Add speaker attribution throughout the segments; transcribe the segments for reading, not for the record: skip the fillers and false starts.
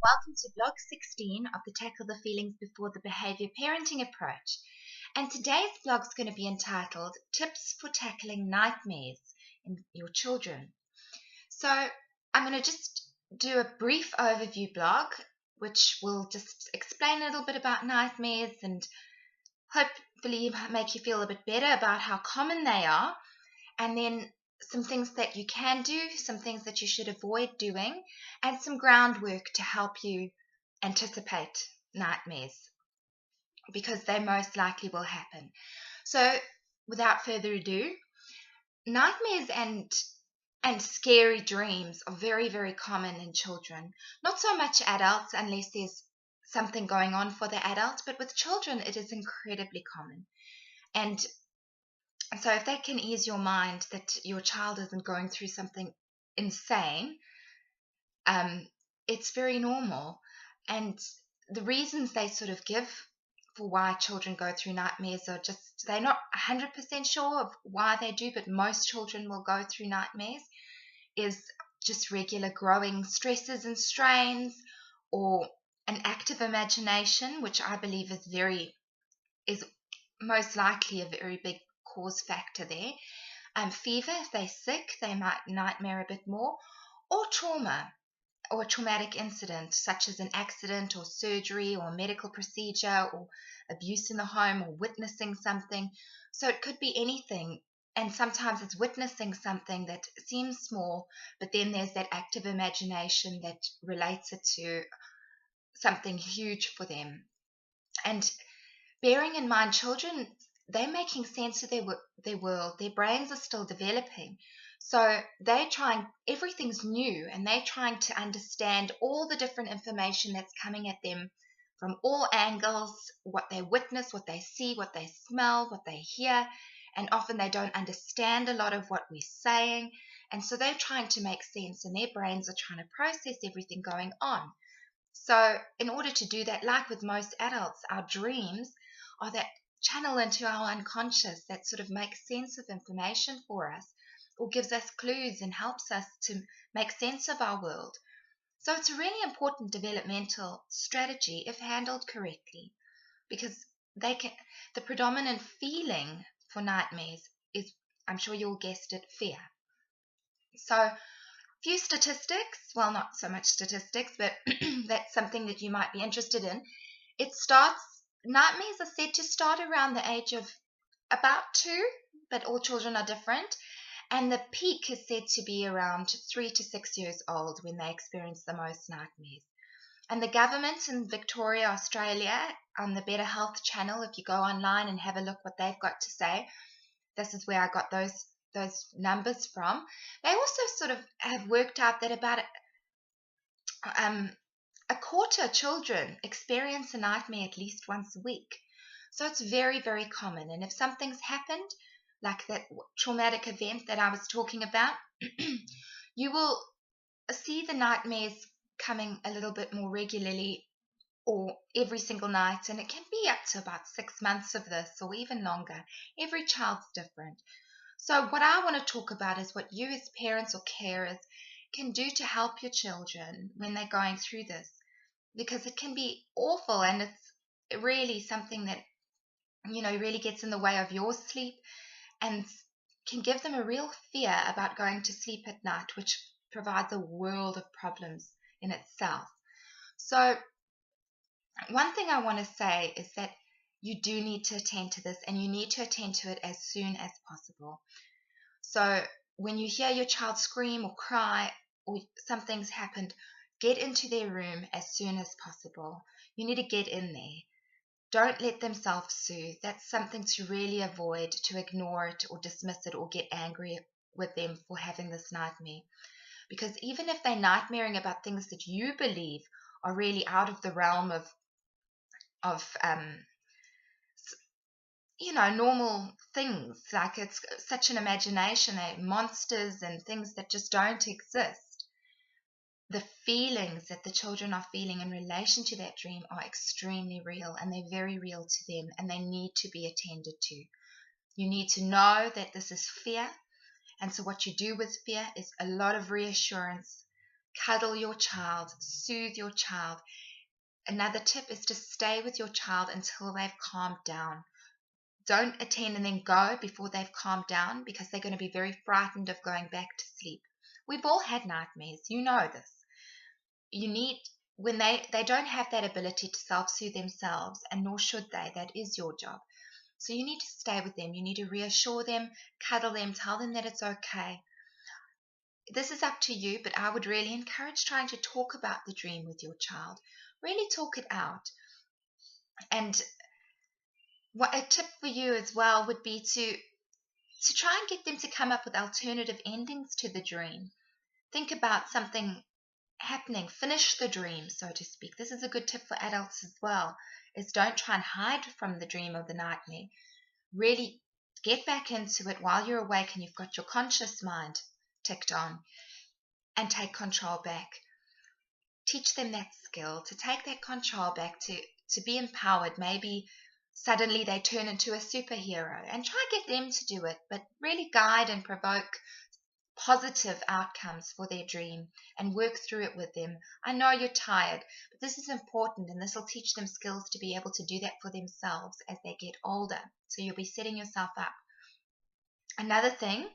Speaker 1: Welcome to Blog 16 of the Tackle the Feelings Before the Behaviour parenting approach. And today's blog is going to be entitled Tips for Tackling Nightmares in Your Children. So I'm going to just do a brief overview blog, which will just explain a little bit about nightmares and hopefully make you feel a bit better about how common they are. And then some things that you can do, some things that you should avoid doing, and some groundwork to help you anticipate nightmares because they most likely will happen. So without further ado, nightmares and scary dreams are very, very common in children. Not so much adults unless there's something going on for the adults, but with children it is incredibly common. And so if that can ease your mind that your child isn't going through something insane, it's very normal. And the reasons they sort of give for why children go through nightmares are just, they're not 100% sure of why they do, but most children will go through nightmares, is just regular growing stresses and strains, or an active imagination, which I believe is most likely a very big cause factor there. Fever, if they're sick, they might nightmare a bit more, or trauma or a traumatic incident such as an accident or surgery or medical procedure or abuse in the home or witnessing something. So it could be anything, and sometimes it's witnessing something that seems small, but then there's that active imagination that relates it to something huge for them. And bearing in mind, children, they're making sense of their world. Their brains are still developing. So they're trying, everything's new, and they're trying to understand all the different information that's coming at them from all angles, what they witness, what they see, what they smell, what they hear. And often they don't understand a lot of what we're saying. And so they're trying to make sense, and their brains are trying to process everything going on. So in order to do that, like with most adults, our dreams are that channel into our unconscious that sort of makes sense of information for us, or gives us clues and helps us to make sense of our world. So it's a really important developmental strategy if handled correctly, because the predominant feeling for nightmares is, I'm sure you all guessed it, fear. So few statistics, well, not so much statistics, but that's something that you might be interested in. Nightmares are said to start around the age of about 2, but all children are different. And the peak is said to be around 3 to 6 years old when they experience the most nightmares. And the government in Victoria, Australia, on the Better Health channel, if you go online and have a look what they've got to say, this is where I got those numbers from. They also sort of have worked out that about a quarter of children experience a nightmare at least once a week. So it's very, very common. And if something's happened, like that traumatic event that I was talking about, you will see the nightmares coming a little bit more regularly or every single night. And it can be up to about 6 months of this or even longer. Every child's different. So what I want to talk about is what you as parents or carers can do to help your children when they're going through this, because it can be awful, and it's really something that, really gets in the way of your sleep and can give them a real fear about going to sleep at night, which provides a world of problems in itself. So one thing I want to say is that you do need to attend to this, and you need to attend to it as soon as possible. So when you hear your child scream or cry or something's happened, get into their room as soon as possible. You need to get in there. Don't let them self-soothe. That's something to really avoid, to ignore it or dismiss it or get angry with them for having this nightmare. Because even if they're nightmaring about things that you believe are really out of the realm of normal things, like it's such an imagination, monsters and things that just don't exist, the feelings that the children are feeling in relation to that dream are extremely real, and they're very real to them, and they need to be attended to. You need to know that this is fear, and so what you do with fear is a lot of reassurance, Cuddle your child, soothe your child. Another tip is to stay with your child until they've calmed down. Don't attend and then go before they've calmed down, because they're going to be very frightened of going back to sleep. We've all had nightmares. You know this. You need, when they don't have that ability to self-soothe themselves, and nor should they. That is your job. So you need to stay with them. You need to reassure them, cuddle them, tell them that it's okay. This is up to you, but I would really encourage trying to talk about the dream with your child. Really talk it out. And what a tip for you as well would be to try and get them to come up with alternative endings to the dream. Think about something happening, finish the dream, so to speak. This is a good tip for adults as well, is don't try and hide from the dream or the nightmare. Really get back into it while you're awake and you've got your conscious mind ticked on, and take control back. Teach them that skill, to take that control back, to be empowered. Maybe suddenly they turn into a superhero, and try and get them to do it, but really guide and provoke positive outcomes for their dream and work through it with them. I know you're tired, but this is important, and this will teach them skills to be able to do that for themselves as they get older. So you'll be setting yourself up. Another thing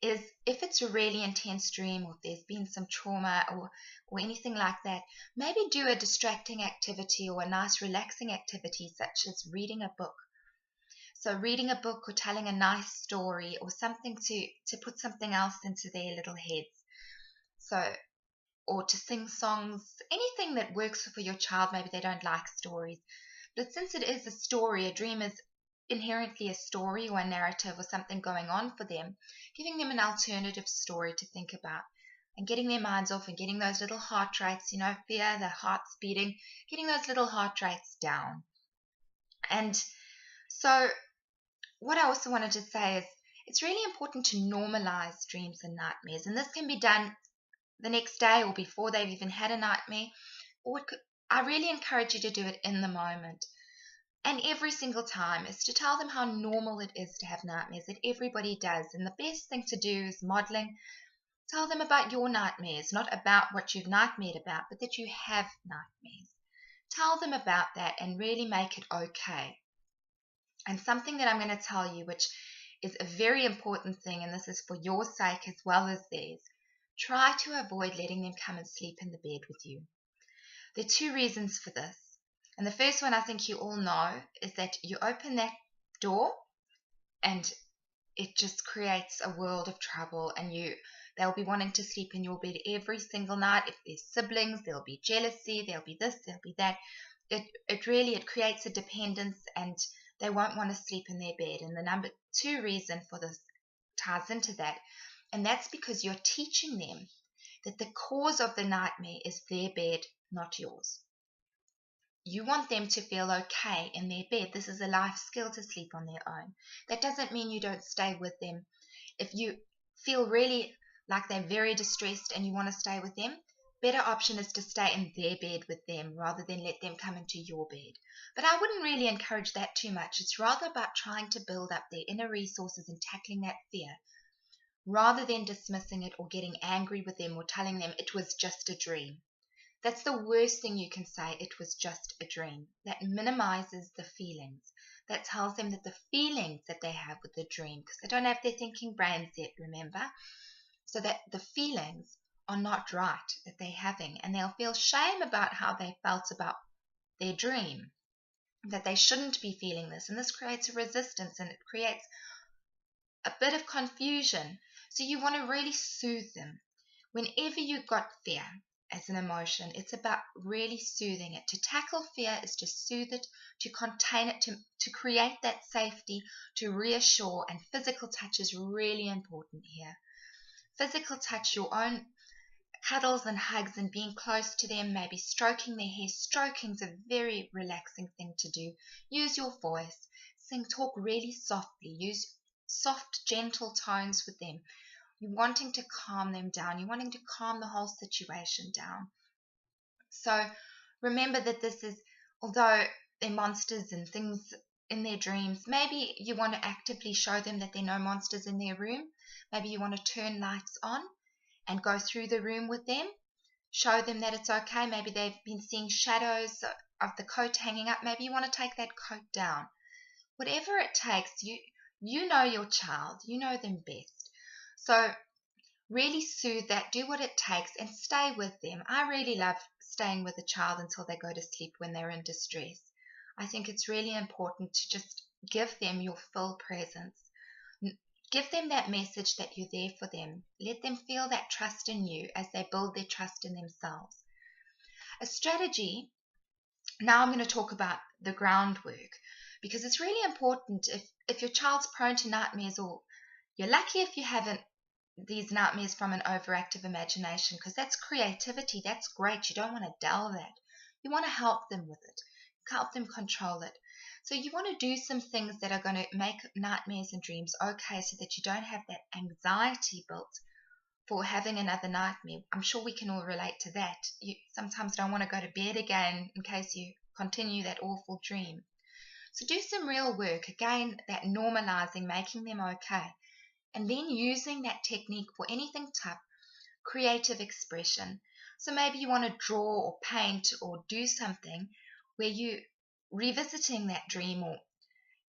Speaker 1: is, if it's a really intense dream, or if there's been some trauma or anything like that, maybe do a distracting activity or a nice relaxing activity, such as reading a book. So reading a book or telling a nice story, or something to put something else into their little heads. So, or to sing songs, anything that works for your child. Maybe they don't like stories. But since it is a story, a dream is inherently a story or a narrative or something going on for them, giving them an alternative story to think about and getting their minds off and getting those little heart rates, fear, the heart's beating, getting those little heart rates down. And so what I also wanted to say is, it's really important to normalize dreams and nightmares. And this can be done the next day or before they've even had a nightmare. I really encourage you to do it in the moment. And every single time is to tell them how normal it is to have nightmares, that everybody does. And the best thing to do is modeling. Tell them about your nightmares, not about what you've nightmared about, but that you have nightmares. Tell them about that and really make it okay. And something that I'm going to tell you, which is a very important thing, and this is for your sake as well as theirs, try to avoid letting them come and sleep in the bed with you. There are two reasons for this. And the first one, I think you all know, is that you open that door and it just creates a world of trouble, and they'll be wanting to sleep in your bed every single night. If there's siblings, there'll be jealousy, there'll be this, there'll be that. It creates a dependence, and they won't want to sleep in their bed. And the number two reason for this ties into that, and that's because you're teaching them that the cause of the nightmare is their bed, not yours. You want them to feel okay in their bed. This is a life skill to sleep on their own. That doesn't mean you don't stay with them. If you feel really like they're very distressed and you want to stay with them, better option is to stay in their bed with them rather than let them come into your bed. But I wouldn't really encourage that too much. It's rather about trying to build up their inner resources and tackling that fear, rather than dismissing it or getting angry with them or telling them it was just a dream. That's the worst thing you can say, it was just a dream. That minimizes the feelings. That tells them that the feelings that they have with the dream, because they don't have their thinking brains yet, remember? So that the feelings are not right that they're having, and they'll feel shame about how they felt about their dream, that they shouldn't be feeling this, and this creates a resistance, and it creates a bit of confusion. So you want to really soothe them. Whenever you've got fear as an emotion, it's about really soothing it. To tackle fear is to soothe it, to contain it, to create that safety, to reassure, and physical touch is really important here. Physical touch, your own cuddles and hugs and being close to them, maybe stroking their hair. Stroking's a very relaxing thing to do. Use your voice. Sing, talk really softly. Use soft, gentle tones with them. You're wanting to calm them down. You're wanting to calm the whole situation down. So remember that this is, although they're monsters and things in their dreams, maybe you want to actively show them that there are no monsters in their room. Maybe you want to turn lights on and go through the room with them show them that it's okay. Maybe they've been seeing shadows of the coat hanging up. Maybe you want to take that coat down. Whatever it takes, you know your child, you know them best. So really soothe that, do what it takes, and stay with them. I really love staying with a child until they go to sleep when they're in distress. I think it's really important to just give them your full presence. Give them that message that you're there for them. Let them feel that trust in you as they build their trust in themselves. A strategy, now I'm going to talk about the groundwork, because it's really important if your child's prone to nightmares, or you're lucky if you haven't these nightmares from an overactive imagination, because that's creativity, that's great. You don't want to dull that. You want to help them with it, help them control it. So you want to do some things that are going to make nightmares and dreams okay, so that you don't have that anxiety built for having another nightmare. I'm sure we can all relate to that. You sometimes don't want to go to bed again in case you continue that awful dream. So do some real work, again, that normalizing, making them okay, and then using that technique for anything tough, creative expression. So maybe you want to draw or paint or do something where you revisiting that dream, or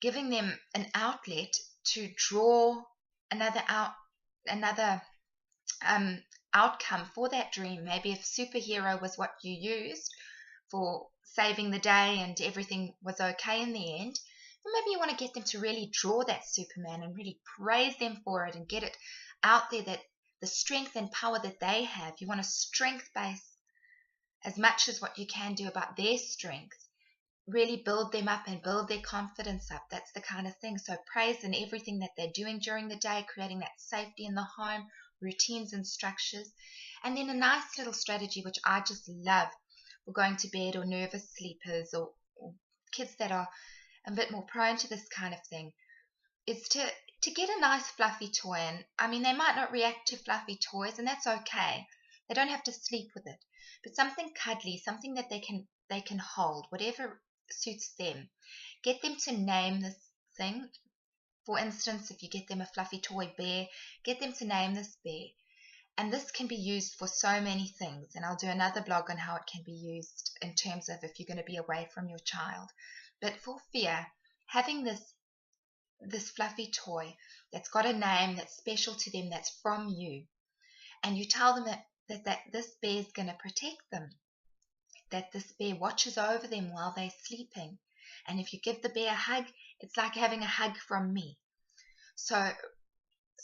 Speaker 1: giving them an outlet to draw another outcome for that dream. Maybe if superhero was what you used for saving the day and everything was okay in the end, then maybe you want to get them to really draw that Superman and really praise them for it and get it out there, that the strength and power that they have. You want to strength base as much as what you can do about their strength. Really build them up and build their confidence up. That's the kind of thing. So praise in everything that they're doing during the day, creating that safety in the home, routines and structures. And then a nice little strategy, which I just love for going to bed, or nervous sleepers, or kids that are a bit more prone to this kind of thing, is to get a nice fluffy toy. And I mean, they might not react to fluffy toys, and that's okay. They don't have to sleep with it. But something cuddly, something that they can hold, whatever suits them. Get them to name this thing. For instance, if you get them a fluffy toy bear, get them to name this bear. And this can be used for so many things. And I'll do another blog on how it can be used in terms of if you're going to be away from your child. But for fear, having this fluffy toy that's got a name that's special to them, that's from you, and you tell them that this bear is going to protect them, that this bear watches over them while they're sleeping. And if you give the bear a hug, it's like having a hug from me. So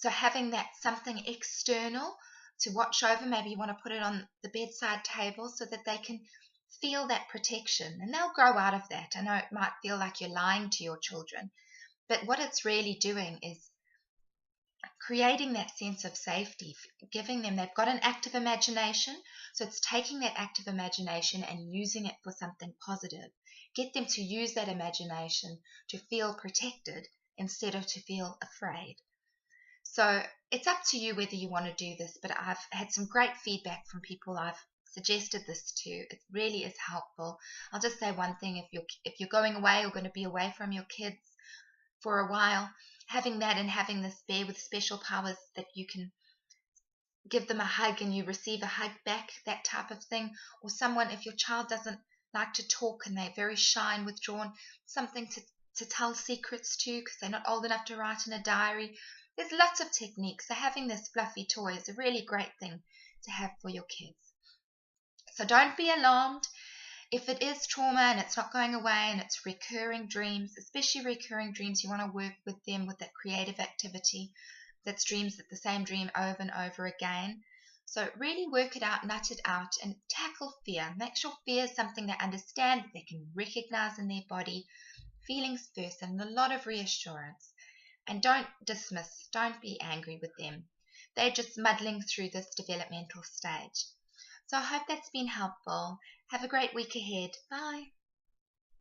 Speaker 1: having that something external to watch over, maybe you want to put it on the bedside table so that they can feel that protection, and they'll grow out of that. I know it might feel like you're lying to your children, but what it's really doing is creating that sense of safety, giving them, they've got an active imagination, so it's taking that active imagination and using it for something positive. Get them to use that imagination to feel protected instead of to feel afraid. So it's up to you whether you want to do this, but I've had some great feedback from people I've suggested this to. It really is helpful. I'll just say one thing: if you're going away or going to be away from your kids for a while, having that and having this bear with special powers that you can give them a hug and you receive a hug back, that type of thing. Or someone, if your child doesn't like to talk and they're very shy and withdrawn, something to tell secrets to, because they're not old enough to write in a diary. There's lots of techniques. So having this fluffy toy is a really great thing to have for your kids. So don't be alarmed if it is trauma and it's not going away and it's recurring dreams, especially recurring dreams. You want to work with them with that creative activity. That's dreams, that the same dream over and over again. So really work it out, nut it out, and tackle fear. Make sure fear is something they understand, that they can recognize in their body, feelings first, and a lot of reassurance. And don't dismiss, don't be angry with them. They're just muddling through this developmental stage. So I hope that's been helpful. Have a great week ahead. Bye.